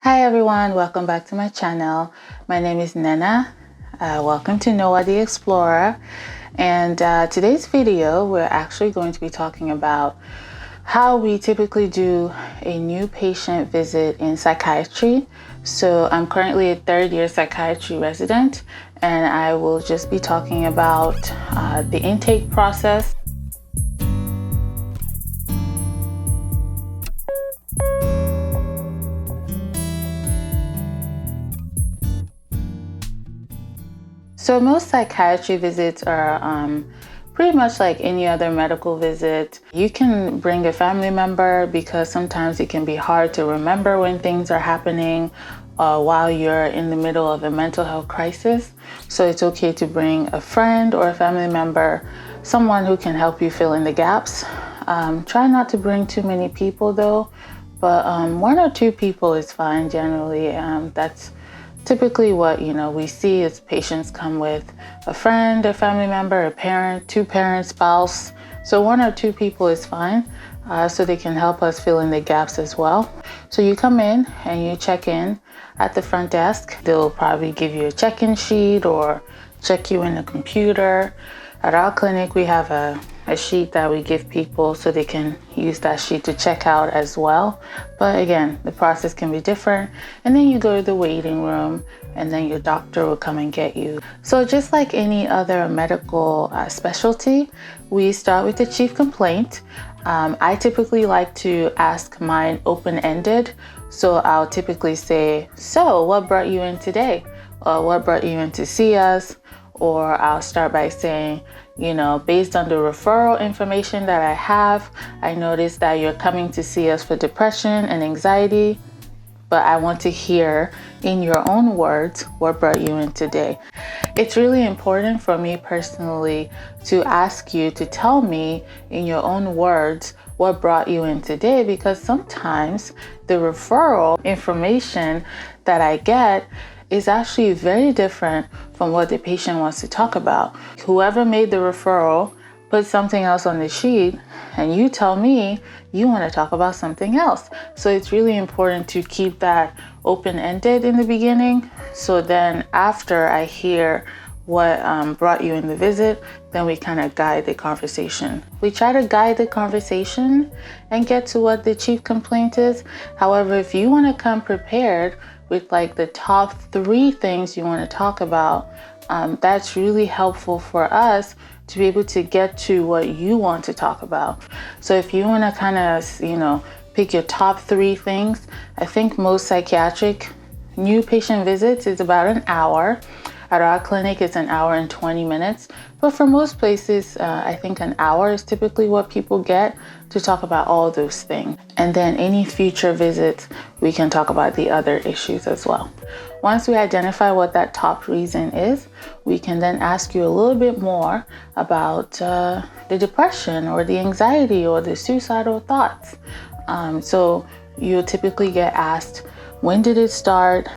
Hi everyone, welcome back to my channel. My name is Nena. Welcome to N.O.A the Explorer. And today's video, we're actually going to be talking about how we typically do a new patient visit in psychiatry. So I'm currently a third-year psychiatry resident, and I will just be talking about the intake process. So most psychiatry visits are pretty much like any other medical visit. You can bring a family member because sometimes it can be hard to remember when things are happening while you're in the middle of a mental health crisis. So it's okay to bring a friend or a family member, someone who can help you fill in the gaps. Try not to bring too many people though, but one or two people is fine generally. That's typically what we see is patients come with a friend, a family member, a parent, two parents, spouse. So one or two people is fine, so they can help us fill in the gaps as well. So you come in and you check in at the front desk. They'll probably give you a check-in sheet or check you in the computer. At our clinic, we have a sheet that we give people so they can use that sheet to check out as well. But again, the process can be different. And then you go to the waiting room and then your doctor will come and get you. So just like any other medical specialty, we start with the chief complaint. I typically like to ask mine open-ended. So I'll typically say, so what brought you in today? Or what brought you in to see us? Or I'll start by saying, based on the referral information that I have, I noticed that you're coming to see us for depression and anxiety, but I want to hear in your own words what brought you in today. It's really important for me personally to ask you to tell me in your own words what brought you in today, because sometimes the referral information that I get is actually very different from what the patient wants to talk about. Whoever made the referral put something else on the sheet, and you tell me you want to talk about something else. So it's really important to keep that open-ended in the beginning. So then after I hear what brought you in the visit, then we kind of guide the conversation. We try to guide the conversation and get to what the chief complaint is. However, if you want to come prepared with like the top 3 things you want to talk about, that's really helpful for us to be able to get to what you want to talk about. So if you want to kind of, pick your top 3 things, I think most psychiatric new patient visits is about an hour. At our clinic, it's an hour and 20 minutes. But for most places, I think an hour is typically what people get to talk about all those things. And then any future visits, we can talk about the other issues as well. Once we identify what that top reason is, we can then ask you a little bit more about the depression or the anxiety or the suicidal thoughts. So you'll typically get asked, when did it start?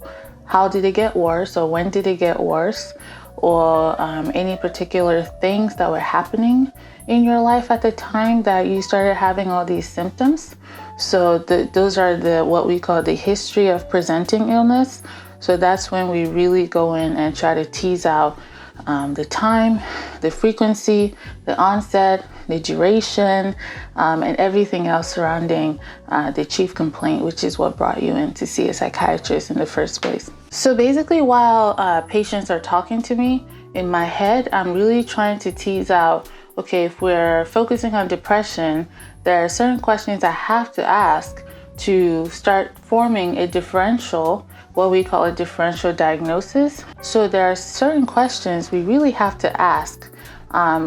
How did it get worse, or when did it get worse, or any particular things that were happening in your life at the time that you started having all these symptoms. So those are what we call the history of presenting illness. So that's when we really go in and try to tease out the time, the frequency, the onset, the duration, and everything else surrounding the chief complaint, which is what brought you in to see a psychiatrist in the first place. So basically, while patients are talking to me, in my head, I'm really trying to tease out, okay, if we're focusing on depression, there are certain questions I have to ask to start forming a differential, what we call a differential diagnosis. So there are certain questions we really have to ask.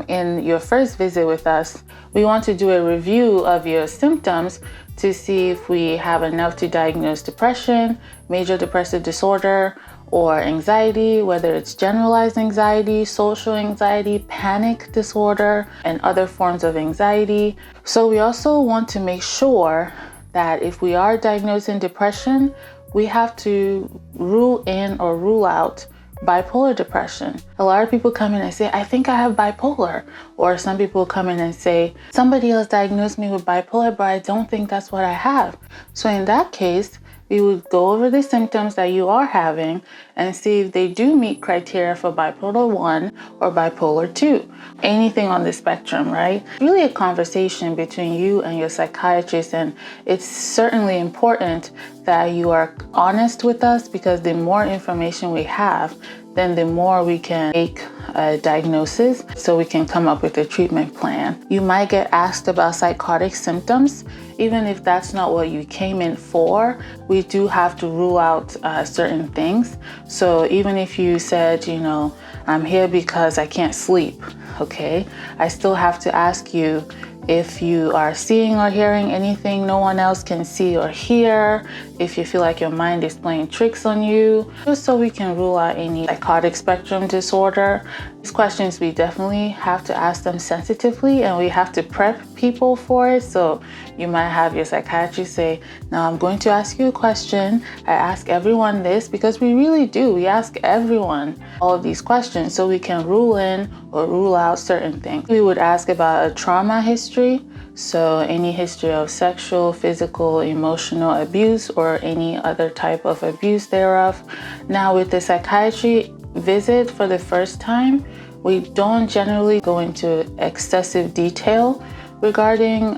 In your first visit with us, we want to do a review of your symptoms to see if we have enough to diagnose depression, major depressive disorder, or anxiety, whether it's generalized anxiety, social anxiety, panic disorder, and other forms of anxiety. So we also want to make sure that if we are diagnosing depression, we have to rule in or rule out bipolar depression. A lot of people come in and say, I think I have bipolar. Or some people come in and say, somebody else diagnosed me with bipolar, but I don't think that's what I have. So in that case, We would go over the symptoms that you are having and see if they do meet criteria for bipolar 1 or bipolar 2, anything on the spectrum, right? Really a conversation between you and your psychiatrist, and it's certainly important that you are honest with us, because the more information we have, then the more we can make a diagnosis so we can come up with a treatment plan. You might get asked about psychotic symptoms. Even if that's not what you came in for, we do have to rule out certain things. So even if you said, I'm here because I can't sleep, okay, I still have to ask you if you are seeing or hearing anything no one else can see or hear, if you feel like your mind is playing tricks on you, just so we can rule out any psychotic spectrum disorder. These questions, we definitely have to ask them sensitively, and we have to prep people for it. So you might have your psychiatrist say, now I'm going to ask you a question. I ask everyone this, because we really do. We ask everyone all of these questions so we can rule in or rule out certain things. We would ask about a trauma history. So any history of sexual, physical, emotional abuse, or any other type of abuse thereof. Now with the psychiatry visit for the first time, we don't generally go into excessive detail regarding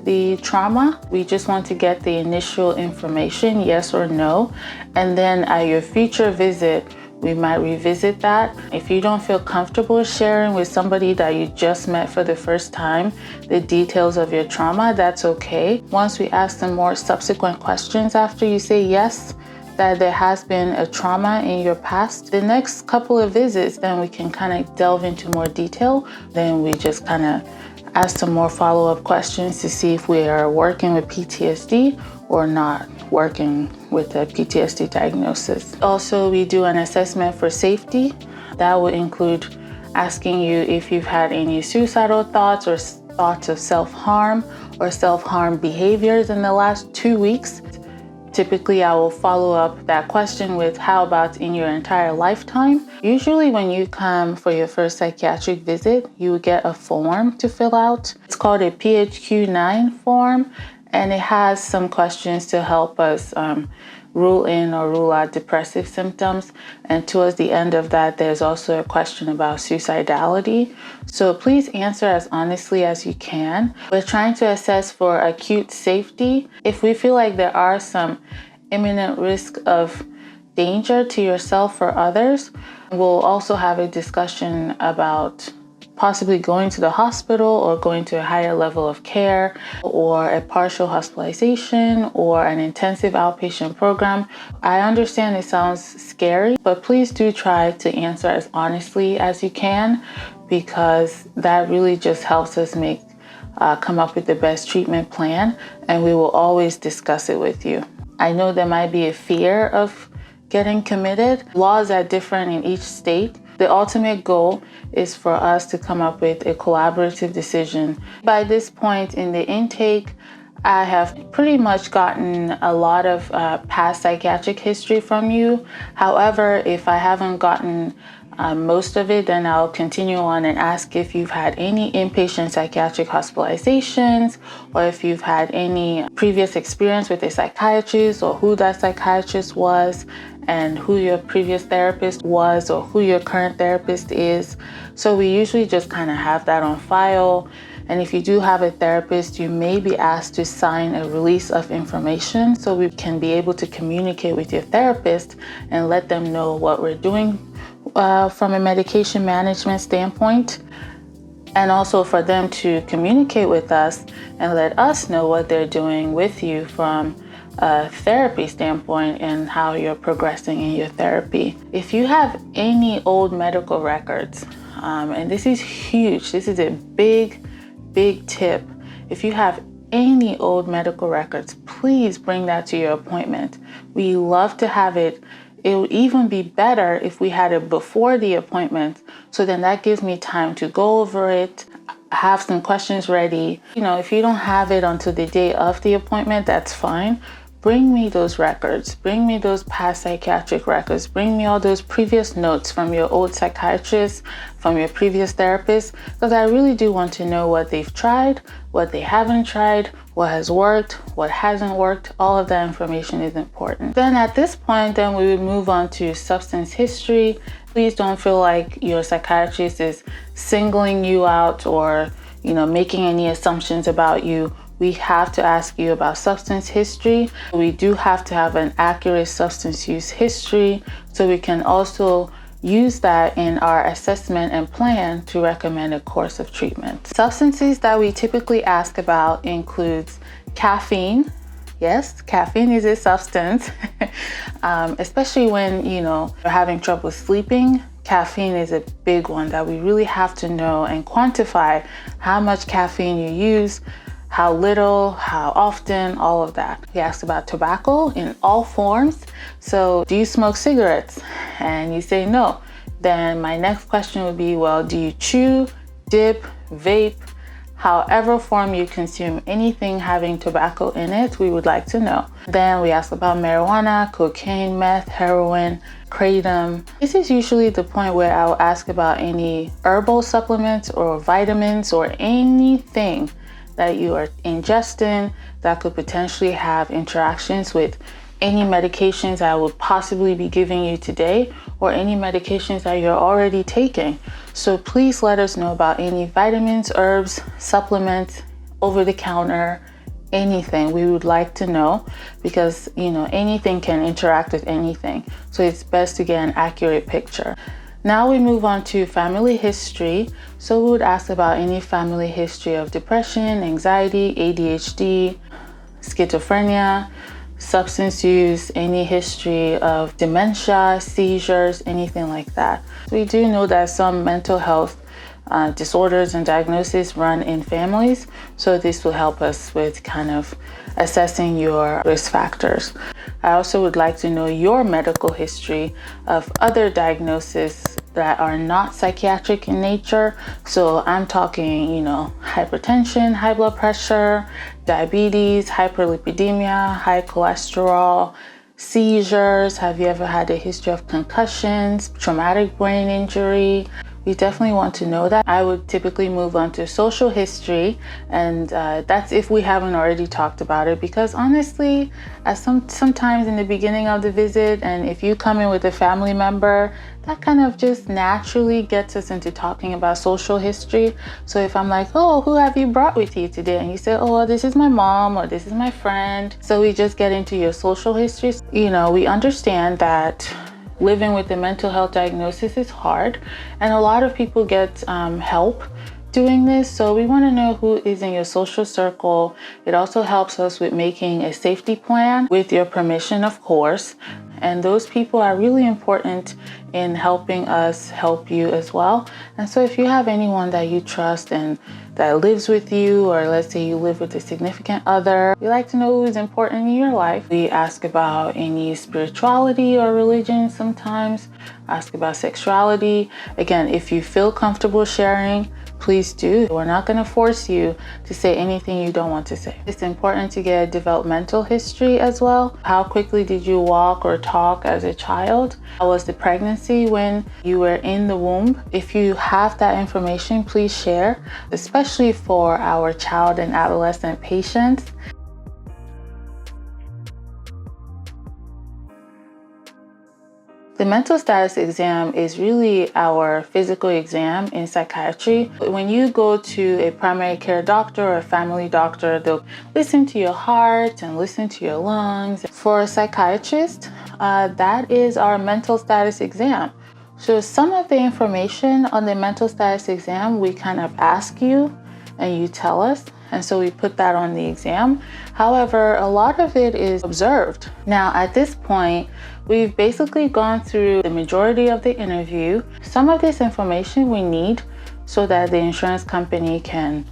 the trauma. We just want to get the initial information, yes or no. And then at your future visit, we might revisit that. If you don't feel comfortable sharing with somebody that you just met for the first time the details of your trauma, that's okay. Once we ask some more subsequent questions after you say yes, that there has been a trauma in your past, the next couple of visits, then we can kind of delve into more detail. Then we just kind of ask some more follow-up questions to see if we are working with PTSD or not working with a PTSD diagnosis. Also, we do an assessment for safety. That would include asking you if you've had any suicidal thoughts or thoughts of self-harm or self-harm behaviors in the last 2 weeks. Typically, I will follow up that question with how about in your entire lifetime? Usually when you come for your first psychiatric visit, you will get a form to fill out. It's called a PHQ-9 form, and it has some questions to help us rule in or rule out depressive symptoms. And towards the end of that, there's also a question about suicidality. So please answer as honestly as you can. We're trying to assess for acute safety. If we feel like there are some imminent risk of danger to yourself or others, we'll also have a discussion about possibly going to the hospital or going to a higher level of care or a partial hospitalization or an intensive outpatient program. I understand it sounds scary, but please do try to answer as honestly as you can, because that really just helps us come up with the best treatment plan, and we will always discuss it with you. I know there might be a fear of getting committed. Laws are different in each state. The ultimate goal is for us to come up with a collaborative decision. By this point in the intake, I have pretty much gotten a lot of past psychiatric history from you. However, if I haven't gotten most of it, then I'll continue on and ask if you've had any inpatient psychiatric hospitalizations, or if you've had any previous experience with a psychiatrist, or who that psychiatrist was, and who your previous therapist was, or who your current therapist is. So we usually just kind of have that on file. And if you do have a therapist, you may be asked to sign a release of information so we can be able to communicate with your therapist and let them know what we're doing from a medication management standpoint, and also for them to communicate with us and let us know what they're doing with you from a therapy standpoint and how you're progressing in your therapy. If you have any old medical records, and this is huge, this is a big tip. If you have any old medical records, please bring that to your appointment. We love to have it. It would even be better if we had it before the appointment, so then that gives me time to go over it, have some questions ready. If you don't have it until the day of the appointment, that's fine. bring me those records, bring me those past psychiatric records, bring me all those previous notes from your old psychiatrist, from your previous therapist, because I really do want to know what they've tried, what they haven't tried, what has worked, what hasn't worked. All of that information is important. Then at this point, then we would move on to substance history. Please don't feel like your psychiatrist is singling you out or, making any assumptions about you. We have to ask you about substance history. We do have to have an accurate substance use history so we can also use that in our assessment and plan to recommend a course of treatment. Substances that we typically ask about includes caffeine. Yes, caffeine is a substance, especially when, you're having trouble sleeping. Caffeine is a big one that we really have to know and quantify how much caffeine you use, how little, how often, all of that. We asked about tobacco in all forms. So do you smoke cigarettes? And you say no. Then my next question would be, well, do you chew, dip, vape? However form you consume anything having tobacco in it, we would like to know. Then we ask about marijuana, cocaine, meth, heroin, kratom. This is usually the point where I'll ask about any herbal supplements or vitamins or anything that you are ingesting that could potentially have interactions with any medications I would possibly be giving you today or any medications that you're already taking. So please let us know about any vitamins, herbs, supplements, over the counter, anything. We would like to know because, anything can interact with anything. So it's best to get an accurate picture. Now we move on to family history. So we would ask about any family history of depression, anxiety, ADHD, schizophrenia, substance use, any history of dementia, seizures, anything like that. We do know that some mental health disorders and diagnoses run in families, so this will help us with kind of assessing your risk factors. I also would like to know your medical history of other diagnoses that are not psychiatric in nature. So I'm talking, hypertension, high blood pressure, diabetes, hyperlipidemia, high cholesterol, seizures. Have you ever had a history of concussions, traumatic brain injury? We definitely want to know that. I would typically move on to social history, and that's if we haven't already talked about it, because honestly, sometimes in the beginning of the visit, and if you come in with a family member, that kind of just naturally gets us into talking about social history. So if I'm like, oh, who have you brought with you today? And you say, oh, this is my mom, or this is my friend. So we just get into your social history. We understand that living with a mental health diagnosis is hard, and a lot of people get help doing this. So we want to know who is in your social circle. It also helps us with making a safety plan with your permission, of course. And those people are really important in helping us help you as well. And so if you have anyone that you trust and that lives with you, or let's say you live with a significant other, we like to know who is important in your life. We ask about any spirituality or religion sometimes, ask about sexuality. Again, if you feel comfortable sharing, please do. We're not going to force you to say anything you don't want to say. It's important to get a developmental history as well. How quickly did you walk or talk as a child? How was the pregnancy when you were in the womb? If you have that information, please share, especially for our child and adolescent patients. The mental status exam is really our physical exam in psychiatry. When you go to a primary care doctor or a family doctor, they'll listen to your heart and listen to your lungs. For a psychiatrist, that is our mental status exam. So some of the information on the mental status exam, we kind of ask you and you tell us. And so we put that on the exam. However, a lot of it is observed. Now, at this point, we've basically gone through the majority of the interview. Some of this information we need so that the insurance company can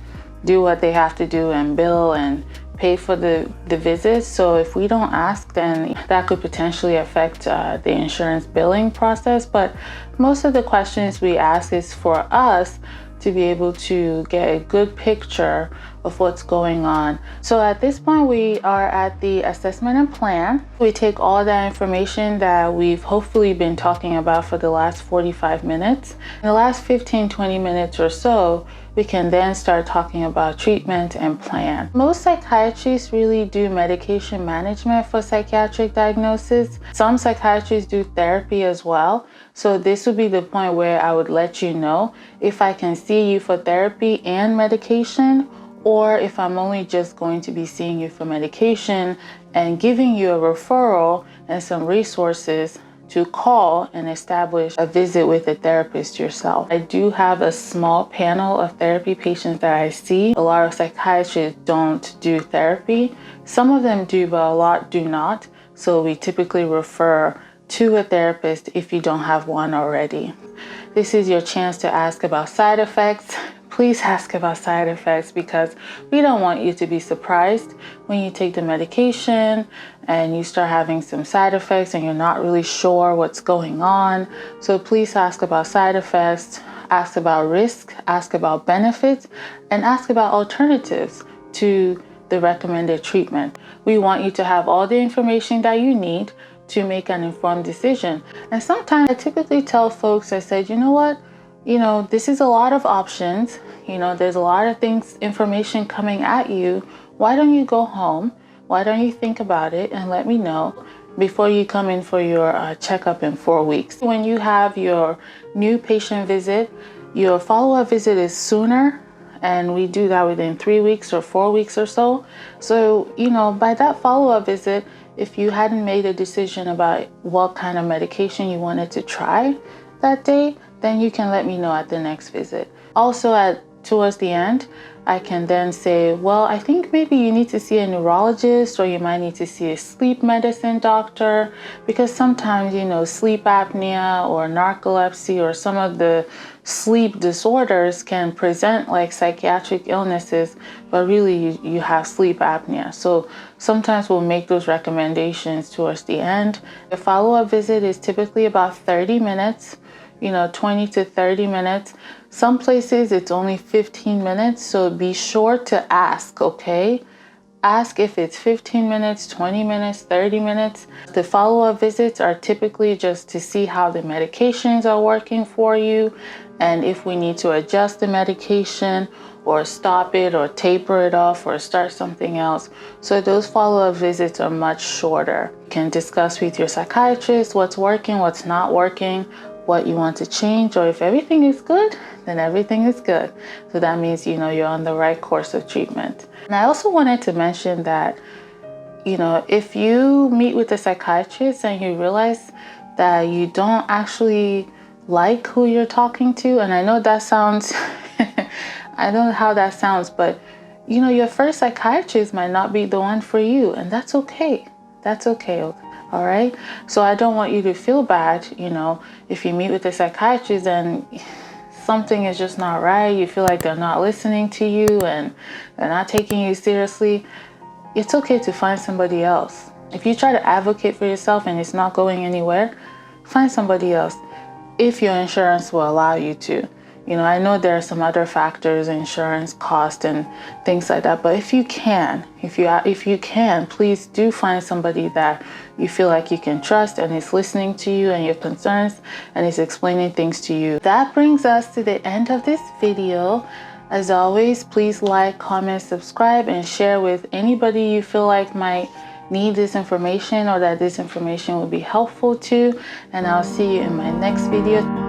do what they have to do and bill and pay for the visits. So if we don't ask, then that could potentially affect the insurance billing process. But most of the questions we ask is for us to be able to get a good picture of what's going on. So at this point, we are at the assessment and plan. We take all that information that we've hopefully been talking about for the last 45 minutes. In the last 15-20 minutes or so, we can then start talking about treatment and plan. Most psychiatrists really do medication management for psychiatric diagnosis. Some psychiatrists do therapy as well. So this would be the point where I would let you know if I can see you for therapy and medication, or if I'm only just going to be seeing you for medication and giving you a referral and some resources to call and establish a visit with a therapist yourself. I do have a small panel of therapy patients that I see. A lot of psychiatrists don't do therapy. Some of them do, but a lot do not. So we typically refer to a therapist if you don't have one already. This is your chance to ask about side effects. Please ask about side effects, because we don't want you to be surprised when you take the medication and you start having some side effects and you're not really sure what's going on. So please ask about side effects, ask about risk, ask about benefits, and ask about alternatives to the recommended treatment. We want you to have all the information that you need to make an informed decision. And sometimes I typically tell folks, I said, you know what? This is a lot of options. There's a lot of things, information coming at you. Why don't you go home? Why don't you think about it and let me know before you come in for your checkup in 4 weeks? When you have your new patient visit, your follow-up visit is sooner, and we do that within 3 weeks or 4 weeks or so. So, by that follow-up visit, if you hadn't made a decision about what kind of medication you wanted to try that day, then you can let me know at the next visit. Also, towards the end, I can then say, well, I think maybe you need to see a neurologist, or you might need to see a sleep medicine doctor, because sometimes, sleep apnea or narcolepsy or some of the sleep disorders can present like psychiatric illnesses, but really you have sleep apnea. So sometimes we'll make those recommendations towards the end. The follow-up visit is typically about 30 minutes. 20 to 30 minutes. Some places it's only 15 minutes, so be sure to ask, okay? Ask if it's 15 minutes, 20 minutes, 30 minutes. The follow-up visits are typically just to see how the medications are working for you, and if we need to adjust the medication or stop it or taper it off or start something else. So those follow-up visits are much shorter. You can discuss with your psychiatrist what's working, what's not working, what you want to change, or if everything is good, then everything is good. So that means, you're on the right course of treatment. And I also wanted to mention that, if you meet with a psychiatrist and you realize that you don't actually like who you're talking to, and I know that sounds, I don't know how that sounds, but, your first psychiatrist might not be the one for you, and that's okay. That's okay. All right. So I don't want you to feel bad, if you meet with a psychiatrist and something is just not right, you feel like they're not listening to you and they're not taking you seriously. It's okay to find somebody else. If you try to advocate for yourself and it's not going anywhere, find somebody else if your insurance will allow you to. I know there are some other factors, insurance cost and things like that, but if you can, please do find somebody that you feel like you can trust and is listening to you and your concerns and is explaining things to you. That brings us to the end of this video. As always, please like, comment, subscribe, and share with anybody you feel like might need this information or that this information will be helpful to. And I'll see you in my next video.